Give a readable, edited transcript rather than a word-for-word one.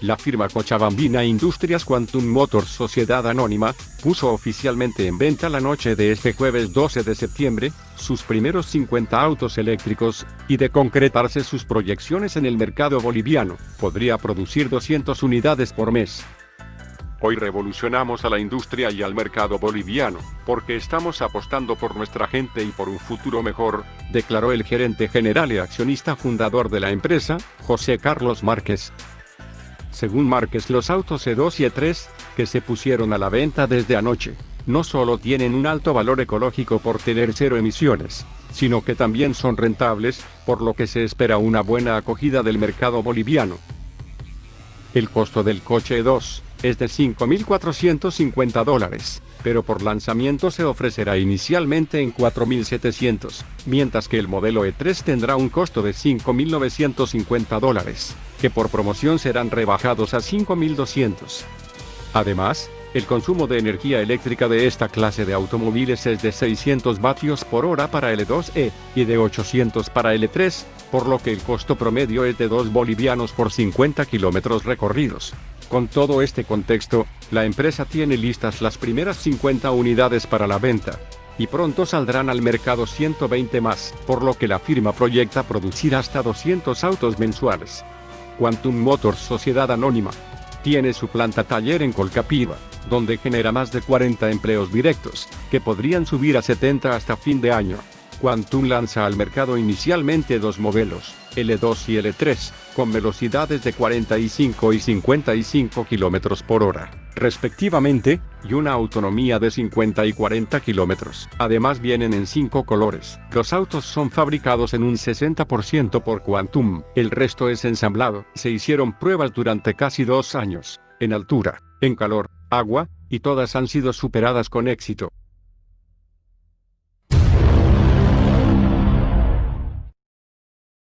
La firma cochabambina Industrias Quantum Motors Sociedad Anónima puso oficialmente en venta la noche de este jueves 12 de septiembre sus primeros 50 autos eléctricos, y de concretarse sus proyecciones en el mercado boliviano, podría producir 200 unidades por mes. Hoy revolucionamos a la industria y al mercado boliviano, porque estamos apostando por nuestra gente y por un futuro mejor, declaró el gerente general y accionista fundador de la empresa, José Carlos Márquez. Según Márquez, los autos E2 y E3, que se pusieron a la venta desde anoche, no solo tienen un alto valor ecológico por tener cero emisiones, sino que también son rentables, por lo que se espera una buena acogida del mercado boliviano. El costo del coche E2 es de $5.450, pero por lanzamiento se ofrecerá inicialmente en $4.700, mientras que el modelo E3 tendrá un costo de $5.950, que por promoción serán rebajados a $5.200. Además, el consumo de energía eléctrica de esta clase de automóviles es de 600 vatios por hora para el E2E y de 800 para el E3, por lo que el costo promedio es de 2 bolivianos por 50 kilómetros recorridos. Con todo este contexto, la empresa tiene listas las primeras 50 unidades para la venta, y pronto saldrán al mercado 120 más, por lo que la firma proyecta producir hasta 200 autos mensuales. Quantum Motors Sociedad Anónima tiene su planta taller en Colcapiva, donde genera más de 40 empleos directos, que podrían subir a 70 hasta fin de año. Quantum lanza al mercado inicialmente dos modelos, el E2 y el E3, con velocidades de 45 y 55 km por hora, respectivamente, y una autonomía de 50 y 40 km. Además vienen en 5 colores. Los autos son fabricados en un 60% por Quantum, el resto es ensamblado. Se hicieron pruebas durante casi 2 años, en altura, en calor, agua, y todas han sido superadas con éxito.